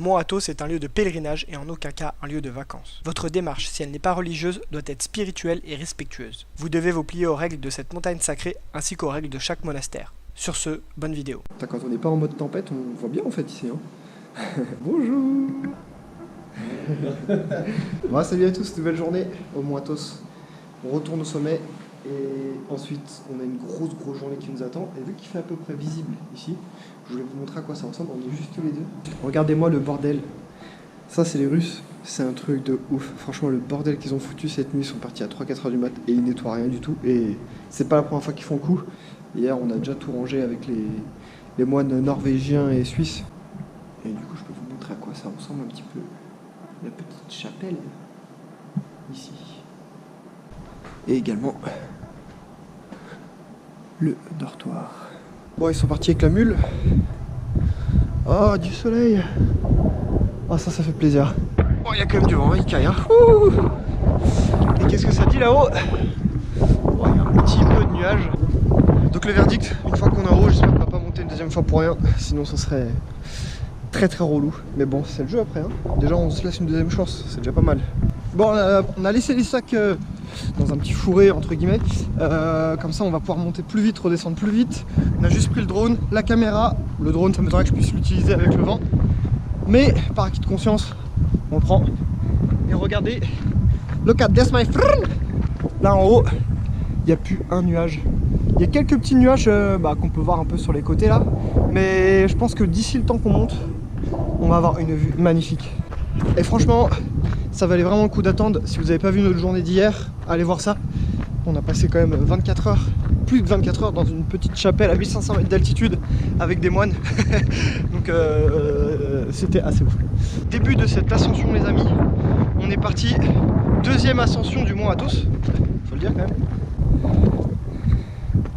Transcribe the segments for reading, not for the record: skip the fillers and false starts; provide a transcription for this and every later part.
Mont Athos est un lieu de pèlerinage et en aucun cas un lieu de vacances. Votre démarche, si elle n'est pas religieuse, doit être spirituelle et respectueuse. Vous devez vous plier aux règles de cette montagne sacrée ainsi qu'aux règles de chaque monastère. Sur ce, bonne vidéo. Quand on n'est pas en mode tempête, on voit bien en fait ici. Hein. Bonjour. Bon, salut à tous, nouvelle journée au Mont Athos. On retourne au sommet et ensuite on a une grosse journée qui nous attend. Et vu qu'il fait à peu près visible ici, je voulais vous montrer à quoi ça ressemble. On est juste tous les deux. Regardez-moi le bordel. Ça c'est les Russes, c'est un truc de ouf. Franchement le bordel qu'ils ont foutu cette nuit, ils sont partis à 3-4 heures du mat et ils nettoient rien du tout. Et c'est pas la première fois qu'ils font le coup. Hier on a déjà tout rangé avec les moines norvégiens et suisses. Et du coup je peux vous montrer à quoi ça ressemble un petit peu. La petite chapelle ici. Et également le dortoir. Bon, ils sont partis avec la mule. Oh, du soleil. Oh, ça fait plaisir. Bon, il y a quand même du vent, il caille. Hein. Et qu'est-ce que ça dit là-haut? Oh, il y a un petit peu de nuages. Donc le verdict, une fois qu'on est en haut, j'espère qu'on va pas monter une deuxième fois pour rien. Sinon, ça serait très relou. Mais bon, c'est le jeu après. Hein. Déjà, on se laisse une deuxième chance. C'est déjà pas mal. Bon, on a laissé les sacs dans un petit fourré entre guillemets, comme ça on va pouvoir monter plus vite, redescendre plus vite. On a juste pris le drone, la caméra. Le drone, ça m'étonnerait que je puisse l'utiliser avec le vent, mais par acquis de conscience on le prend. Et regardez, look at this my friend. Là en haut il n'y a plus un nuage. Il y a quelques petits nuages qu'on peut voir un peu sur les côtés là, mais je pense que d'ici le temps qu'on monte on va avoir une vue magnifique. Et franchement ça valait vraiment le coup d'attendre. Si vous n'avez pas vu notre journée d'hier, allez voir ça. On a passé quand même 24 heures, plus de 24 heures dans une petite chapelle à 1500 mètres d'altitude avec des moines. Donc c'était assez ouf. Début de cette ascension les amis. On est parti, deuxième ascension du Mont Athos. Faut le dire quand même.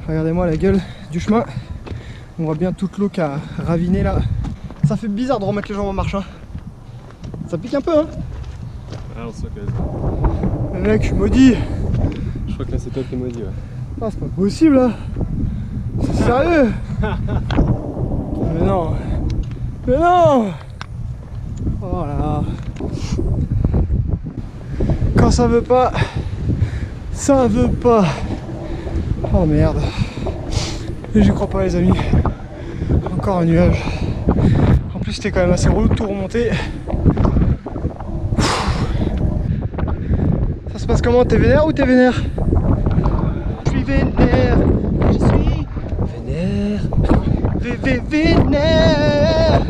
Regardez-moi la gueule du chemin. On voit bien toute l'eau qui a raviné là. Ça fait bizarre de remettre les jambes en marche. Hein. Ça pique un peu hein. Ah, on se casse. Le mec, je suis maudit. Je crois que là c'est toi qui es maudit, ouais. Ah, c'est pas possible là. C'est sérieux. Mais non. Mais non. Oh là là. Quand ça veut pas, ça veut pas. Oh merde. Et j'y crois pas les amis. Encore un nuage. En plus c'était quand même assez relou de tout remonter. Ça se passe comment? T'es vénère ou t'es vénère? Je suis vénère. Je suis vénère.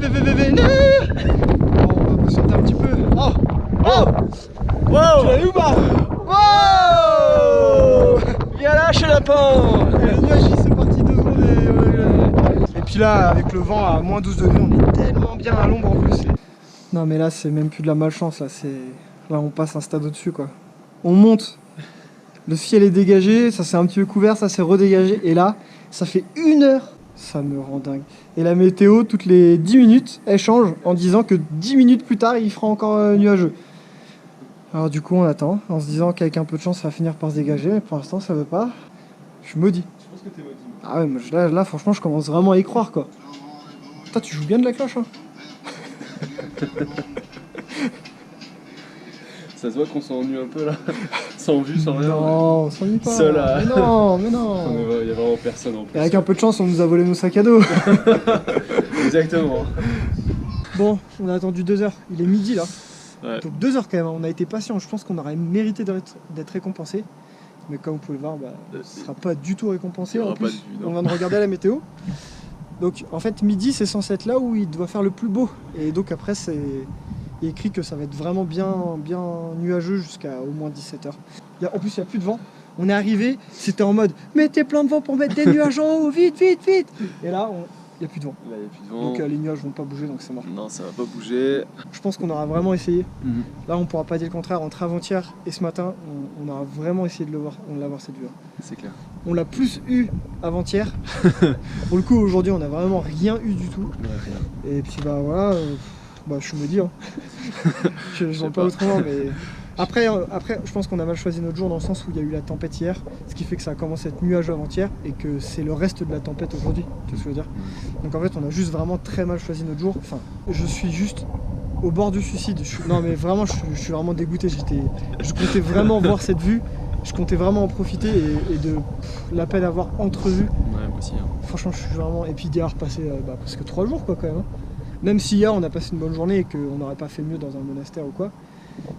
Vénère. Vénère. Bon, on va sauter un petit peu. Oh. Oh. Wow. Tu l'as eu ou pas? Wow. Viens là chez lapin. Le nuage il s'est parti 2 secondes et puis là avec le vent à moins 12 degrés on est tellement bien à l'ombre en plus. Non mais là c'est même plus de la malchance là, là on passe un stade au-dessus quoi. On monte, le ciel est dégagé, ça s'est un petit peu couvert, ça s'est redégagé et là ça fait 1 heure, ça me rend dingue. Et la météo toutes les 10 minutes elle change en disant que 10 minutes plus tard il fera encore nuageux. Alors du coup on attend en se disant qu'avec un peu de chance ça va finir par se dégager mais pour l'instant ça veut pas. Je suis maudit. Je pense que t'es maudit. Ah ouais mais là franchement je commence vraiment à y croire quoi. Toi tu joues bien de la cloche hein. Ça se voit qu'on s'ennuie un peu là, sans vue, sans rien. Non, on s'ennuie pas. Seul à... Mais non, mais non. Il y a vraiment personne en plus. Et avec un peu de chance, on nous a volé nos sacs à dos. Exactement. Bon, on a attendu 2 heures. Il est midi là. Ouais. Donc 2 heures quand même. On a été patient. Je pense qu'on aurait mérité d'être récompensé. Mais comme vous pouvez le voir, ce ne sera pas du tout récompensé. En plus, on vient de regarder la météo. Donc en fait, midi, c'est censé être là où il doit faire le plus beau. Et donc après, il est écrit que ça va être vraiment bien nuageux jusqu'à au moins 17 heures. En plus, il n'y a plus de vent. On est arrivé, c'était en mode mettez plein de vent pour mettre des nuages en haut, vite. Et là, il n'y a plus de vent. Là, il n'y a plus de vent. Donc les nuages vont pas bouger, donc c'est mort. Non, ça va pas bouger. Je pense qu'on aura vraiment essayé. Là, on pourra pas dire le contraire. Entre avant-hier et ce matin, on aura vraiment essayé de l'avoir cette vue. C'est clair. On l'a plus eu avant-hier. Pour le coup, aujourd'hui, on n'a vraiment rien eu du tout. Ouais, rien. Et puis voilà. Je suis maudit. Hein. Je ne sens pas autrement, mais Après, je pense qu'on a mal choisi notre jour dans le sens où il y a eu la tempête hier, ce qui fait que ça a commencé à être nuageux avant-hier et que c'est le reste de la tempête aujourd'hui. Tu vois ce que je veux dire? Donc en fait, on a juste vraiment très mal choisi notre jour. Enfin, je suis juste au bord du suicide. Non mais vraiment, je suis vraiment dégoûté. Je comptais vraiment voir cette vue. Je comptais vraiment en profiter et de la peine d'avoir entrevu. Ouais, moi aussi. Hein. Franchement, je suis vraiment. Et puis d'y avoir passé presque 3 jours quoi quand même. Hein. Même si hier on a passé une bonne journée et qu'on n'aurait pas fait mieux dans un monastère ou quoi,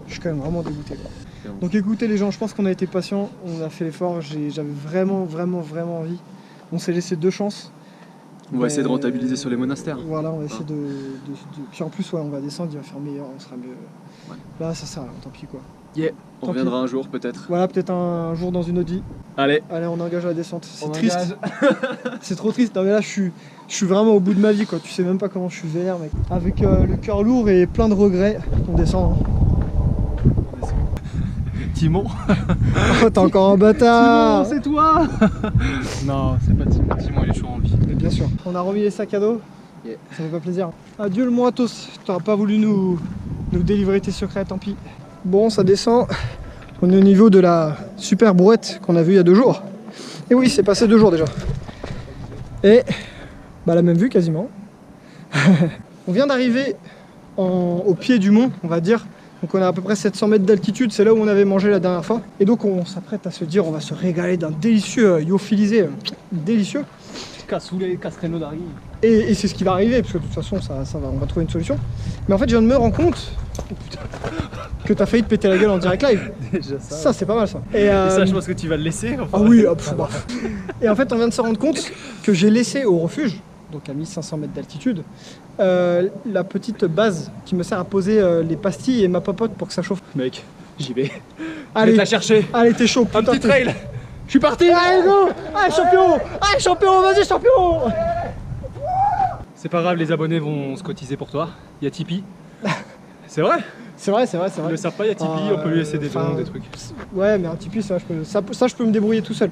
je suis quand même vraiment dégoûté. Quoi. Donc écoutez les gens, je pense qu'on a été patients, on a fait l'effort, j'avais vraiment envie. On s'est laissé 2 chances. On va essayer de rentabiliser sur les monastères. Voilà, on va essayer de... Puis en plus, ouais, on va descendre, il va faire meilleur, on sera mieux. Ouais. Là, ça sert à rien, tant pis quoi. Yeah, on reviendra un jour peut-être. Voilà, peut-être un jour dans une autre vie. Allez, on engage la descente. C'est triste. C'est trop triste. Non, mais là, je suis vraiment au bout de ma vie quoi. Tu sais même pas comment je suis vénère, mec. Avec le cœur lourd et plein de regrets, on descend. Hein. Timon. Oh, t'es encore un bâtard. Timon, c'est toi. Non, c'est pas Timon. Timon, il est toujours en vie. Mais bien sûr. On a remis les sacs à dos. Yeah. Ça fait pas plaisir. Adieu le Moatos. T'auras pas voulu nous délivrer tes secrets, tant pis. Bon, ça descend. On est au niveau de la super brouette qu'on a vue il y a 2 jours. Et oui, c'est passé 2 jours déjà. Et la même vue quasiment. On vient d'arriver au pied du mont, on va dire. Donc on a à peu près 700 mètres d'altitude, c'est là où on avait mangé la dernière fois. Et donc on s'apprête à se dire, on va se régaler d'un délicieux lyophilisé, délicieux. Cassoulet, cassereno d'Ari. Et c'est ce qui va arriver, parce que de toute façon, on va trouver une solution. Mais en fait, je viens de me rendre compte que t'as failli te péter la gueule en direct live. Déjà ça. Ça, c'est pas mal ça. Et ça, je pense que tu vas le laisser. Enfin. Ah oui, hop, Et en fait, on vient de se rendre compte que j'ai laissé au refuge, donc à 1500 mètres d'altitude, la petite base qui me sert à poser les pastilles et ma popote pour que ça chauffe. Mec, j'y vais. Allez, je vais te la chercher. Allez, t'es chaud. Un petit trail. Je suis parti. Allez, go. Allez, champion. Allez, champion, vas-y, champion. C'est pas grave, les abonnés vont se cotiser pour toi. Il y a Tipeee. C'est vrai. C'est vrai. Ils le savent pas, il y a Tipeee, on peut lui laisser des dons, des trucs. Ouais, mais un Tipeee, ça, je peux me débrouiller tout seul.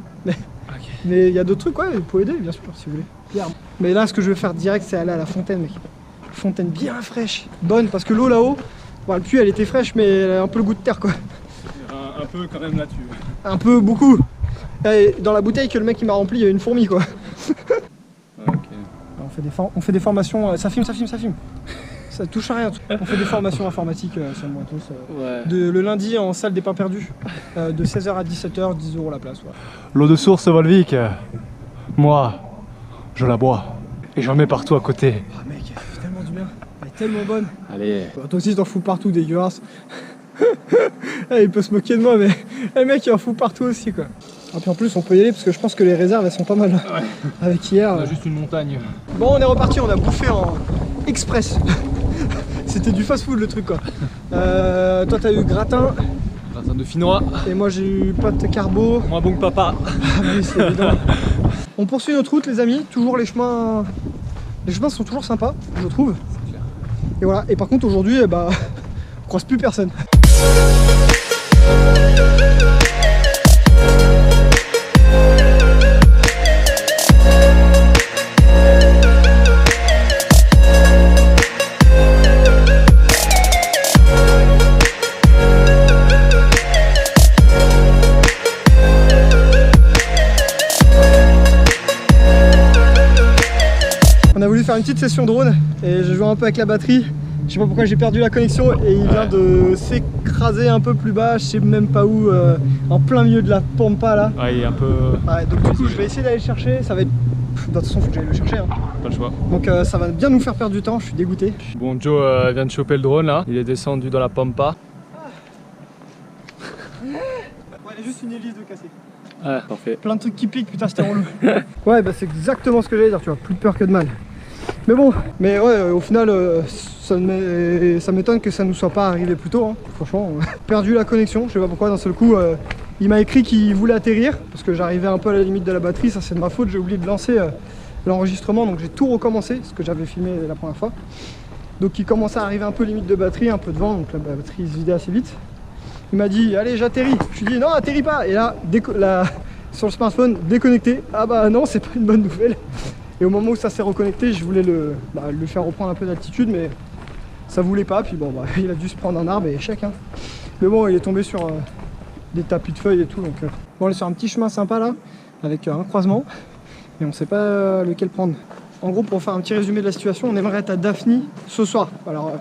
Mais il y a d'autres trucs, ouais, vous pouvez aider, bien sûr, si vous voulez. Mais là, ce que je vais faire direct, c'est aller à la fontaine, mec. Fontaine bien fraîche, bonne, parce que l'eau là-haut, le puits, elle était fraîche, mais elle a un peu le goût de terre, quoi. Un peu quand même là-dessus. Un peu, beaucoup. Et dans la bouteille que le mec il m'a rempli, il y a une fourmi, quoi. Ok. On fait des formations, ça filme. Ça touche à rien. On fait des formations informatiques sur le Moatos. Le lundi en salle des pains perdus. De 16h à 17h, 10 € la place. Voilà. L'eau de source Volvic, moi, je la bois. Et j'en mets partout à côté. Ah mec, elle fait tellement du bien. Elle est tellement bonne. Allez. Toi aussi t'en fous partout, dégueulasse. Il peut se moquer de moi, mais le mec il en fout partout aussi, quoi. Et puis en plus on peut y aller parce que je pense que les réserves elles sont pas mal. Ouais. Avec hier. On a juste une montagne. Bon, on est reparti, on a bouffé en express. C'était du fast food le truc, quoi. Toi t'as eu gratin. Gratin de finnois. Et moi j'ai eu pâte carbo. Moi bon que papa. Ah oui, c'est évident. On poursuit notre route les amis, toujours les chemins sont toujours sympas, je trouve. C'est clair. Et voilà, et par contre aujourd'hui, on croise plus personne. On a voulu faire une petite session drone et j'ai joué un peu avec la batterie. Je sais pas pourquoi j'ai perdu la connexion et il vient de s'écraser un peu plus bas, je sais même pas où, en plein milieu de la pampa là. Ouais, il est un peu... Ouais, donc du coup je vais essayer d'aller le chercher, ça va être... De toute façon faut que j'aille le chercher. Hein. Pas le choix. Donc ça va bien nous faire perdre du temps, je suis dégoûté. Bon, Joe vient de choper le drone là, il est descendu dans la pampa. Ouais, il y a juste une hélice de casser. Ouais, parfait. Plein de trucs qui piquent, putain c'était relou. Ouais, c'est exactement ce que j'allais dire, tu vois, plus peur que de mal. Mais bon, au final, ça m'étonne que ça nous soit pas arrivé plus tôt, hein. Franchement, on a perdu la connexion, je sais pas pourquoi d'un seul coup, il m'a écrit qu'il voulait atterrir, parce que j'arrivais un peu à la limite de la batterie, ça c'est de ma faute, j'ai oublié de lancer l'enregistrement, donc j'ai tout recommencé, ce que j'avais filmé la première fois. Donc il commençait à arriver un peu limite de batterie, un peu de vent, donc la batterie se vidait assez vite. Il m'a dit, allez j'atterris, je lui ai dit non, atterris pas, et là, sur le smartphone, déconnecté, ah bah non, c'est pas une bonne nouvelle. Et au moment où ça s'est reconnecté, je voulais le faire reprendre un peu d'altitude, mais ça voulait pas. Puis bon, il a dû se prendre un arbre et échec. Hein. Mais bon, il est tombé sur des tapis de feuilles et tout. Donc, bon, on est sur un petit chemin sympa là, avec un croisement. Et on sait pas lequel prendre. En gros, pour faire un petit résumé de la situation, on aimerait être à Daphni ce soir. Alors,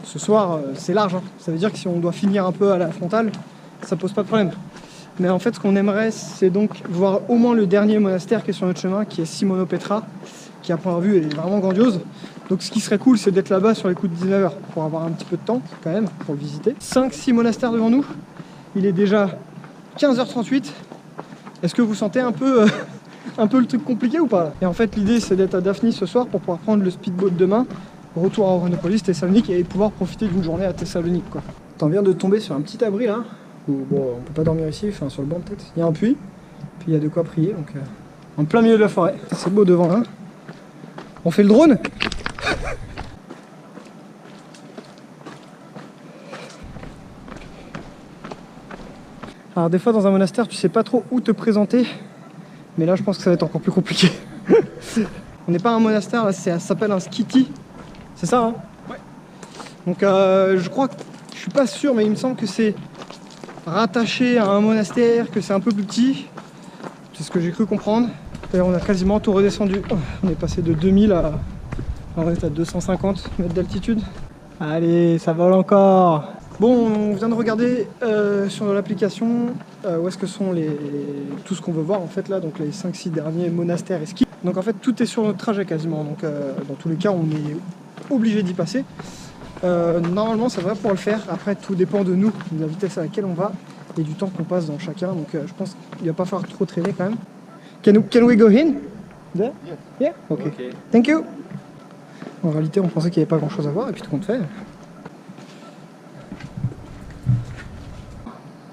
ce soir, c'est large. Hein. Ça veut dire que si on doit finir un peu à la frontale, ça pose pas de problème. Mais en fait, ce qu'on aimerait, c'est donc voir au moins le dernier monastère qui est sur notre chemin, qui est Simonopetra, qui à première vue est vraiment grandiose. Donc ce qui serait cool, c'est d'être là-bas sur les coups de 19h pour avoir un petit peu de temps quand même pour le visiter. 5-6 monastères devant nous. Il est déjà 15h38. Est-ce que vous sentez un peu le truc compliqué ou pas? Et en fait, l'idée, c'est d'être à Daphni ce soir pour pouvoir prendre le speedboat demain, retour à Ouranopolis, Thessalonique, et pouvoir profiter d'une journée à Thessalonique, quoi. T'en viens de tomber sur un petit abri là. Où, bon, on peut pas dormir ici, enfin sur le banc peut-être. Il y a un puits, puis il y a de quoi prier, donc en plein milieu de la forêt. C'est beau devant là. On fait le drone. Alors des fois dans un monastère, tu sais pas trop où te présenter, mais là je pense que ça va être encore plus compliqué. On n'est pas un monastère, là ça s'appelle un skiti. C'est ça hein? Ouais. Donc je crois que, je suis pas sûr, mais il me semble que c'est rattaché à un monastère, que c'est un peu plus petit. C'est ce que j'ai cru comprendre. D'ailleurs on a quasiment tout redescendu. On est passé de 2000 à... on est à 250 mètres d'altitude. Allez, ça vole encore. Bon, on vient de regarder sur l'application où est-ce que sont tout ce qu'on veut voir en fait là, donc les 5-6 derniers monastères et skis. Donc en fait tout est sur notre trajet quasiment, donc dans tous les cas on est obligé d'y passer. Normalement ça devrait pouvoir le faire, après tout dépend de nous, de la vitesse à laquelle on va et du temps qu'on passe dans chacun, donc je pense qu'il va pas falloir trop traîner quand même. Can we go in? There? Yeah? Okay. Thank you. En réalité on pensait qu'il n'y avait pas grand chose à voir et puis tout compte fait.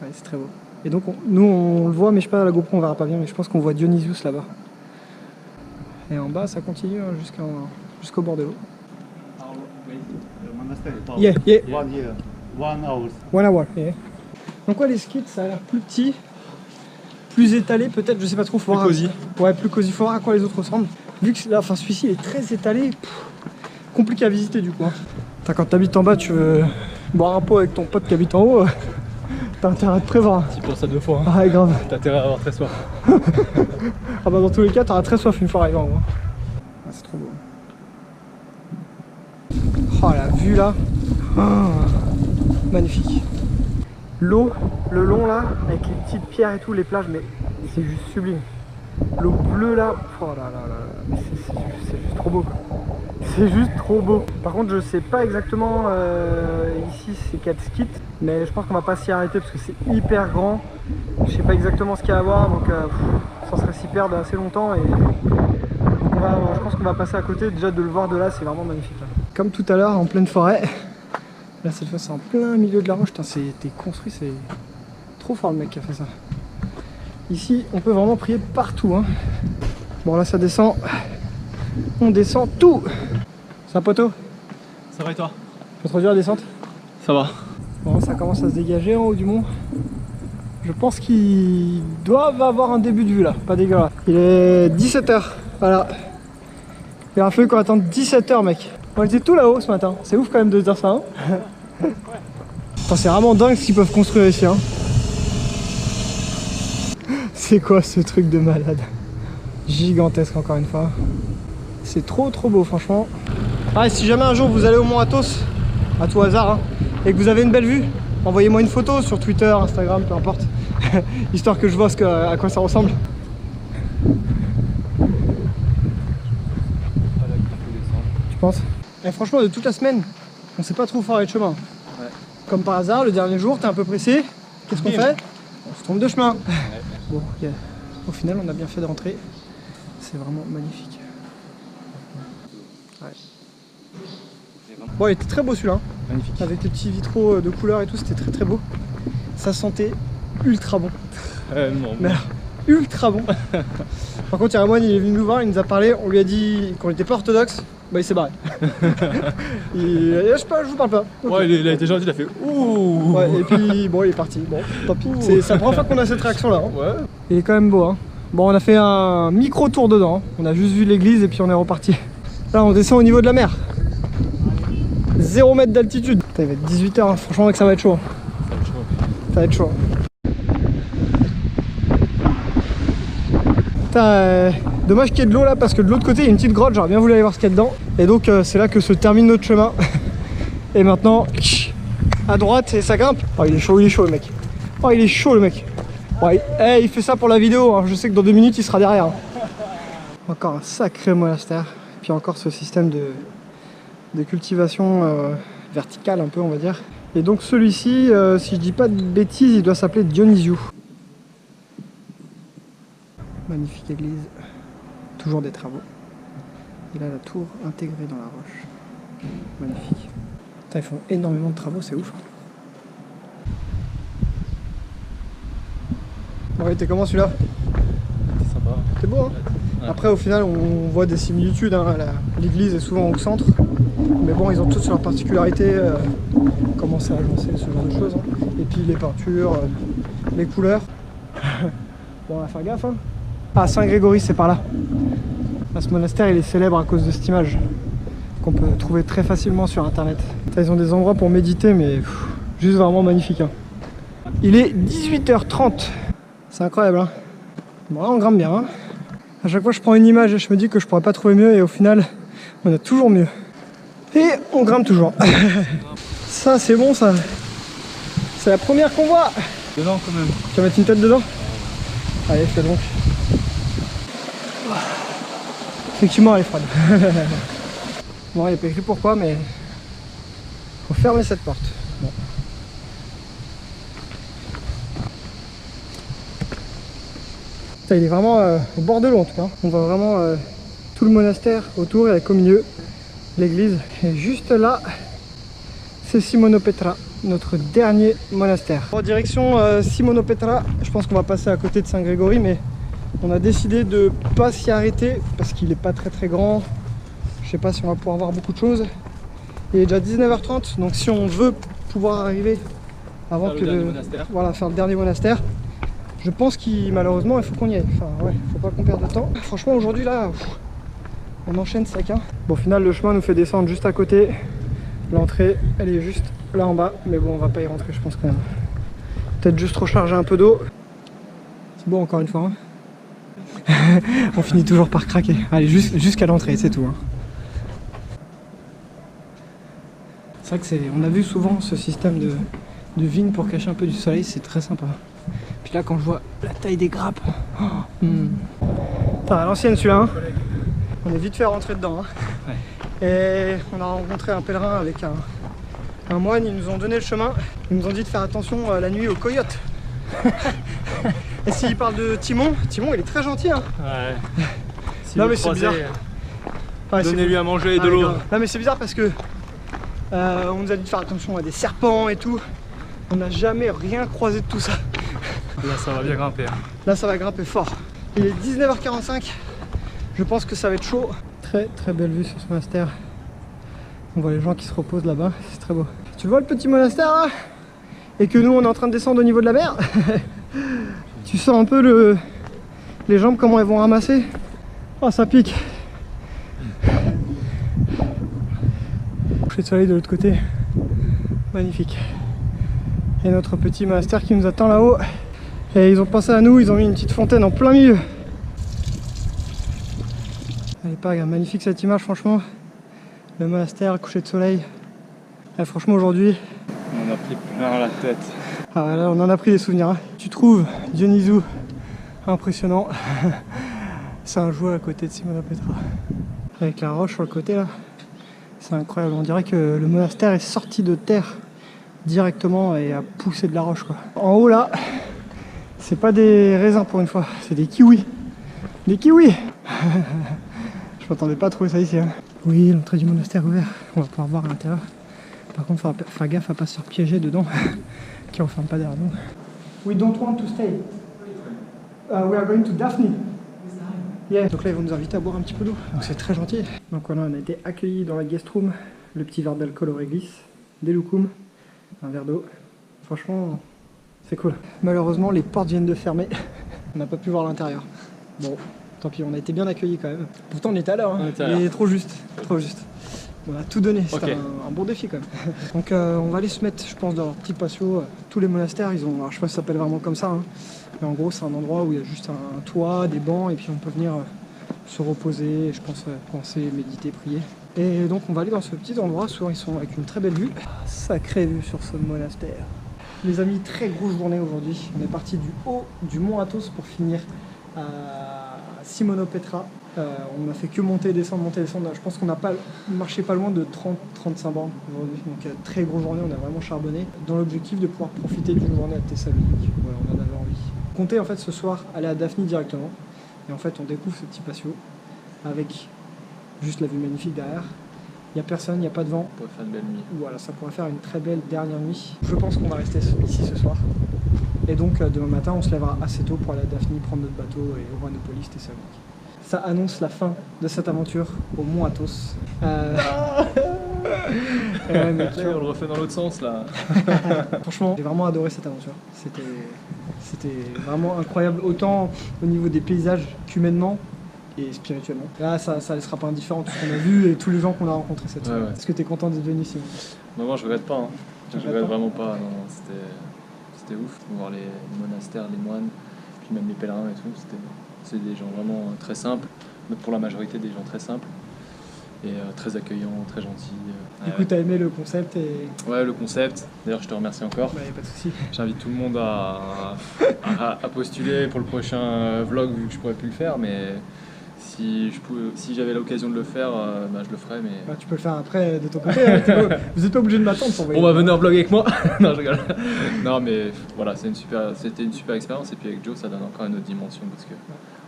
Ouais, c'est très beau. Et donc nous on le voit, mais je sais pas, à la GoPro on verra pas bien, mais je pense qu'on voit Dionysius là-bas. Et en bas ça continue hein, jusqu'au bord de l'eau. Yeah, yeah. 1 hour. 1 hour, yeah. Donc ouais, les skis, ça a l'air plus petit, plus étalé peut-être, je sais pas trop. Faut voir. Cosy. Ouais, plus cosy. Faut voir à quoi les autres ressemblent. Vu que là, enfin celui-ci est très étalé, compliqué à visiter du coup. Hein. Quand t'habites en bas, tu veux boire un pot avec ton pote qui habite en haut, t'as intérêt à te prévoir. Tu penses à 2 fois. Hein. Ah ouais, grave. T'as intérêt à avoir très soif. Ah bah dans tous les cas, t'auras très soif une fois arrivé en haut. Ah, c'est trop beau. Oh la vue là, oh, magnifique. L'eau, le long là, avec les petites pierres et tout, les plages, mais c'est juste sublime. L'eau bleue là, oh là là là, c'est juste trop beau. C'est juste trop beau. Par contre, je sais pas exactement ici c'est quel skit, mais je pense qu'on va pas s'y arrêter parce que c'est hyper grand. Je sais pas exactement ce qu'il y a à voir, donc ça serait s'y perdre assez longtemps et je pense qu'on va passer à côté. Déjà de le voir de là, c'est vraiment magnifique. Là. Comme tout à l'heure en pleine forêt. Là cette fois c'est en plein milieu de la roche. C'était construit, c'est trop fort le mec qui a fait ça. Ici on peut vraiment prier partout. Hein. Bon là ça descend. On descend tout. C'est un poteau. Ça va et toi? Pas trop dur la descente? Ça va. Bon ça commence à se dégager en haut du mont. Je pense qu'ils doivent avoir un début de vue là, pas dégueulasse. Il est 17h, voilà. Il a fallu qu'on attende 17h mec. On était tout là-haut ce matin, c'est ouf quand même de dire ça hein. C'est vraiment dingue ce qu'ils peuvent construire ici hein. C'est quoi ce truc de malade? Gigantesque encore une fois. C'est trop beau franchement. Ah, et si jamais un jour vous allez au Mont Athos, à tout hasard, hein, et que vous avez une belle vue, envoyez-moi une photo sur Twitter, Instagram, peu importe. Histoire que je vois à quoi ça ressemble. Tu penses? Et franchement de toute la semaine, on sait pas trop faire les chemins. Ouais. Comme par hasard, le dernier jour, t'es un peu pressé. Qu'est-ce qu'on fait? On se trompe de chemin. Ouais. Bon, au final, on a bien fait de rentrer. C'est vraiment magnifique. Ouais. Bon, il était très beau celui-là. Magnifique. Avec les petits vitraux de couleur et tout, c'était très beau. Ça sentait ultra bon. Non. Mais alors, ultra bon. Par contre, Yaramouane, il est venu nous voir, il nous a parlé, on lui a dit qu'on n'était pas orthodoxe. Bah il s'est barré. Je vous parle pas. Okay. Ouais, il a été gentil, il a fait ouh. Ouais, et puis bon, il est parti. Bon, tant pis. C'est la première fois qu'on a cette réaction là. Hein. Ouais. Il est quand même beau. Hein. Bon, on a fait un micro tour dedans. Hein. On a juste vu l'église et puis on est reparti. Là, on descend au niveau de la mer. 0 mètre d'altitude. Il va être 18h. Hein. Franchement, mec, ça va être chaud. Hein. Ça va être chaud. Putain, dommage qu'il y ait de l'eau là parce que de l'autre côté il y a une petite grotte, j'aurais bien voulu aller voir ce qu'il y a dedans. Et donc c'est là que se termine notre chemin. Et maintenant, à droite et ça grimpe. Oh il est chaud le mec. Oh il est chaud le mec. Ouais, hey, il fait ça pour la vidéo, hein. Je sais que dans 2 minutes il sera derrière. Encore un sacré monastère. Puis encore ce système de cultivation verticale un peu on va dire. Et donc celui-ci, si je dis pas de bêtises, il doit s'appeler Dionysiou. Magnifique église, toujours des travaux. Et là la tour intégrée dans la roche. Magnifique. Putain, ils font énormément de travaux, c'est ouf. Bon, t'es comment celui-là? C'est sympa. C'est beau hein. Ouais. Après au final on voit des similitudes, hein. L'église est souvent au centre. Mais bon ils ont toutes leurs particularités, comment c'est agencé, ce genre de choses. Hein. Et puis les peintures, les couleurs. Bon on va faire gaffe hein. Ah Saint-Grégory c'est par là. Là, ce monastère il est célèbre à cause de cette image qu'on peut trouver très facilement sur internet. Ils ont des endroits pour méditer mais juste vraiment magnifique hein. Il est 18h30. C'est incroyable hein. Bon là on grimpe bien hein. À chaque fois je prends une image et je me dis que je pourrais pas trouver mieux et au final on a toujours mieux. Et on grimpe toujours. Ça c'est bon ça. C'est la première qu'on voit. Dedans quand même. Tu vas mettre une tête dedans? Allez fais donc. Effectivement elle est froide. Bon il n'y a pas écrit pourquoi mais faut fermer cette porte. Bon. Il est vraiment au bord de l'eau en tout cas. On voit vraiment tout le monastère autour et avec au milieu l'église. Et juste là, c'est Simonopetra, notre dernier monastère. En direction Simonopetra, je pense qu'on va passer à côté de Saint-Grégory, mais on a décidé de pas s'y arrêter parce qu'il n'est pas très grand. Je sais pas si on va pouvoir voir beaucoup de choses. Il est déjà 19h30, donc si on veut pouvoir arriver avant que voilà, faire le dernier monastère, je pense qu'il malheureusement il faut qu'on y aille. Enfin ouais, faut pas qu'on perde de temps. Franchement aujourd'hui là, on enchaîne sec hein. Bon au final le chemin nous fait descendre juste à côté. L'entrée elle est juste là en bas. Mais bon on va pas y rentrer je pense quand même. Peut-être juste recharger un peu d'eau. C'est bon encore une fois hein. On finit toujours par craquer. Allez jusqu'à l'entrée c'est tout hein. C'est vrai que on a vu souvent ce système de vignes pour cacher un peu du soleil, c'est très sympa. Puis là quand je vois la taille des grappes, Putain, à l'ancienne celui-là hein. On est vite fait rentrer dedans hein. Ouais. Et on a rencontré un pèlerin avec un moine, ils nous ont donné le chemin. Ils nous ont dit de faire attention la nuit aux coyotes. Et s'il parle de Timon, Timon il est très gentil hein. Ouais. Si non mais c'est bizarre. Ouais, donnez-lui à manger et de l'eau. Non mais c'est bizarre parce que on nous a dit de faire attention à des serpents et tout. On n'a jamais rien croisé de tout ça. Là ça va bien grimper. Là ça va grimper fort. Il est 19h45. Je pense que ça va être chaud. Très belle vue sur ce monastère. On voit les gens qui se reposent là-bas. C'est très beau. Tu vois le petit monastère là? Et que nous on est en train de descendre au niveau de la mer. Tu sens un peu les jambes comment elles vont ramasser. Oh ça pique. Coucher de soleil de l'autre côté. Magnifique. Et notre petit monastère qui nous attend là-haut. Et ils ont pensé à nous, ils ont mis une petite fontaine en plein milieu. Elle est pas magnifique cette image franchement. Le monastère, le coucher de soleil. Et franchement aujourd'hui... On en a pris plein la tête. Ah là on en a pris des souvenirs. Hein. Tu trouves Dionysiou impressionnant. C'est un jouet à côté de Simonopetra. Avec la roche sur le côté là. C'est incroyable, on dirait que le monastère est sorti de terre directement et a poussé de la roche quoi. En haut là, c'est pas des raisins pour une fois, c'est des kiwis. Des kiwis. Je m'attendais pas à trouver ça ici. Hein. Oui, l'entrée du monastère est ouverte, on va pouvoir voir à l'intérieur. Par contre, faire gaffe à pas se faire piéger dedans, qui ne referme pas derrière nous. We don't want to stay. We are going to Daphne. Yeah. Donc là ils vont nous inviter à boire un petit peu d'eau, donc c'est très gentil. Donc voilà, on a été accueillis dans la guest room, le petit verre d'alcool au réglisse, des loukoums, un verre d'eau. Franchement, c'est cool. Malheureusement les portes viennent de fermer, on n'a pas pu voir l'intérieur. Bon, tant pis, on a été bien accueillis quand même. Pourtant on était à l'heure, hein. Mais trop juste, trop juste. On a tout donné, c'était Ok. un bon défi quand même. Donc on va aller se mettre, je pense, dans leur petit patio. Tous les monastères, ils ont, alors je sais pas si ça s'appelle vraiment comme ça, hein, mais en gros c'est un endroit où il y a juste un toit, des bancs, et puis on peut venir se reposer, je pense penser, méditer, prier. Et donc on va aller dans ce petit endroit, souvent ils sont avec une très belle vue. Sacrée vue sur ce monastère. Les amis, très grosse journée aujourd'hui. On est parti du haut du mont Athos pour finir à Simonopetra. On n'a fait que monter, descendre, monter, descendre. Je pense qu'on n'a pas marché pas loin de 30-35 bornes aujourd'hui. Donc très grosse journée, on a vraiment charbonné dans l'objectif de pouvoir profiter d'une journée à Thessalonique. Voilà, on en avait envie. Comptez en fait ce soir aller à Daphne directement. Et en fait on découvre ce petit patio avec juste la vue magnifique derrière. Il n'y a personne, il n'y a pas de vent. On pourrait faire une belle nuit. Voilà, ça pourrait faire une très belle dernière nuit. Je pense qu'on va rester ici ce soir. Et donc demain matin, on se lèvera assez tôt pour aller à Daphne, prendre notre bateau et au Ranopolis, Thessalonique. Ça annonce la fin de cette aventure au mont Athos. Ouais, mais tu Là, vois, on le refait dans l'autre sens là. franchement, j'ai vraiment adoré cette aventure. C'était vraiment incroyable, autant au niveau des paysages qu'humainement et spirituellement. Là, ça laissera pas indifférent tout ce qu'on a vu et tous les gens qu'on a rencontrés cette semaine. Ouais. Est-ce que tu es content d'être venu, Simon? Non, je regrette pas. Hein. Tu Je regrettes regrette pas vraiment pas. Non, c'était ouf. Voir les monastères, les moines, puis même les pèlerins et tout. C'est des gens vraiment très simples. Mais pour la majorité, des gens très simples. Et très accueillants, très gentils. Du coup, tu as aimé le concept et... Ouais, le concept. D'ailleurs, je te remercie encore. Bah, y a pas de souci. J'invite tout le monde à postuler pour le prochain vlog, vu que je pourrais plus le faire. Mais si j'avais l'occasion de le faire, bah, je le ferais. Mais... Bah, tu peux le faire après de ton côté. Hein. Vous n'êtes pas obligé de m'attendre pour On va venir vlog avec moi. Non, je rigole. Non, mais voilà, c'était une super expérience. Et puis avec Joe, ça donne encore une autre dimension parce que.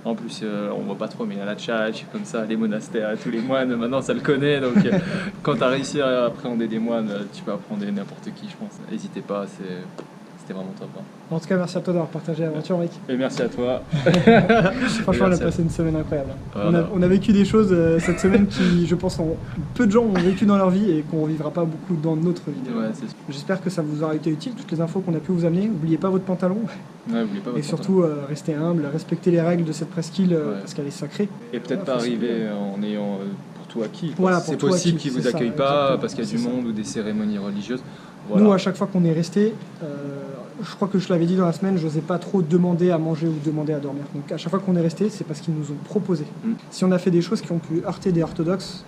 En plus, on voit pas trop, mais il y a la tchatch, comme ça, les monastères, tous les moines, maintenant ça le connaît. Donc, quand tu as réussi à appréhender des moines, tu peux apprendre n'importe qui, je pense. N'hésitez pas, c'était vraiment top. Hein. En tout cas, merci à toi d'avoir partagé l'aventure, mec. Et merci à toi. Franchement, on a Merci à passé une semaine incroyable. Voilà. On a vécu des choses cette semaine qui, je pense, peu de gens ont vécu dans leur vie et qu'on ne vivra pas beaucoup dans notre vie. Ouais, c'est sûr. J'espère que ça vous aura été utile, toutes les infos qu'on a pu vous amener. N'oubliez pas votre pantalon Ouais, n'oubliez pas et votre surtout restez humble, respectez les règles de cette presqu'île Ouais. parce qu'elle est sacrée. pantalon. Et peut-être Voilà, pas faut arriver en ayant pour tout acquis. Voilà, pour c'est tout possible acquis, qu'ils vous c'est ça, accueillent pas exactement, parce qu'il y a du c'est ça. monde ou des cérémonies religieuses. Voilà. Nous, à chaque fois qu'on est resté, je crois que je l'avais dit dans la semaine, je n'osais pas trop demander à manger ou demander à dormir. Donc à chaque fois qu'on est resté, c'est parce qu'ils nous ont proposé. Mm. Si on a fait des choses qui ont pu heurter des orthodoxes,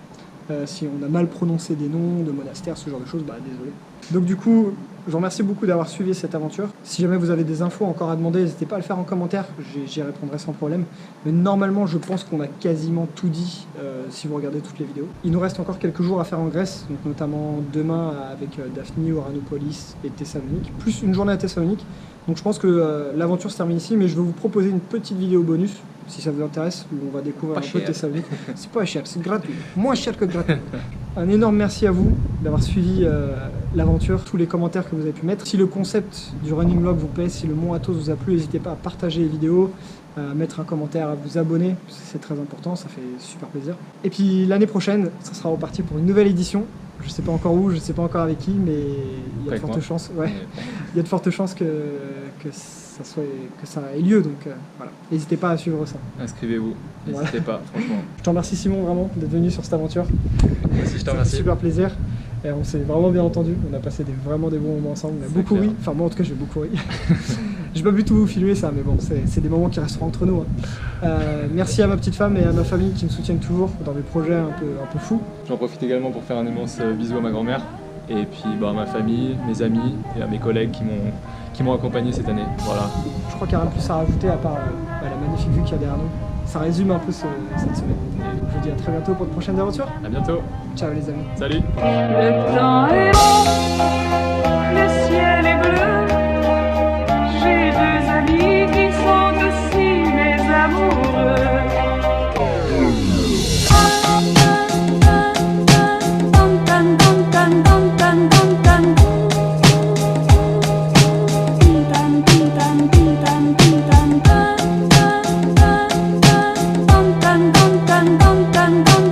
si on a mal prononcé des noms de monastères, ce genre de choses, bah désolé. Donc du coup, je vous remercie beaucoup d'avoir suivi cette aventure. Si jamais vous avez des infos encore à demander, n'hésitez pas à le faire en commentaire, j'y répondrai sans problème. Mais normalement, je pense qu'on a quasiment tout dit si vous regardez toutes les vidéos. Il nous reste encore quelques jours à faire en Grèce, donc notamment demain avec Daphne, Oranopolis et Thessalonique, plus une journée à Thessalonique. Donc je pense que l'aventure se termine ici, mais je vais vous proposer une petite vidéo bonus, si ça vous intéresse, où on va découvrir Pas un peu cher. Thessalonique. C'est pas cher, c'est gratuit. Moins cher que gratuit. Un énorme merci à vous d'avoir suivi l'aventure, tous les commentaires que vous avez pu mettre. Si le concept du running vlog vous plaît, si le mont Athos vous a plu, n'hésitez pas à partager les vidéos, à mettre un commentaire, à vous abonner, c'est très important, ça fait super plaisir. Et puis l'année prochaine, ça sera reparti pour une nouvelle édition. Je sais pas encore où, je sais pas encore avec qui, mais il y a de Avec fortes moi. chances. Ouais. Mais- Il y a de fortes chances que ça ait lieu, donc voilà. N'hésitez pas à suivre ça. Inscrivez-vous, n'hésitez pas, franchement. Je te remercie Simon vraiment d'être venu sur cette aventure. Moi aussi, je te Ça fait remercie. super plaisir. Et on s'est vraiment bien entendu. On a passé vraiment des bons moments ensemble. On a C'est beaucoup clair. ri. Enfin moi en tout cas j'ai beaucoup ri. J'ai pas pu tout vous filmer ça, mais bon c'est des moments qui resteront entre nous. Hein. Merci à ma petite femme et à ma famille qui me soutiennent toujours dans mes projets un peu fous. J'en profite également pour faire un immense bisou à ma grand-mère et puis à ma famille, mes amis et à mes collègues qui m'ont accompagné cette année. Voilà. Je crois qu'il n'y a rien de plus à rajouter à part la magnifique vue qu'il y a derrière nous. Ça résume un peu cette semaine. Je vous dis à très bientôt pour de prochaines aventures. À bientôt. Ciao les amis. Salut. Le temps est beau, le ciel est bleu. J'ai deux amis qui sont aussi mes amoureux. Dun dun dun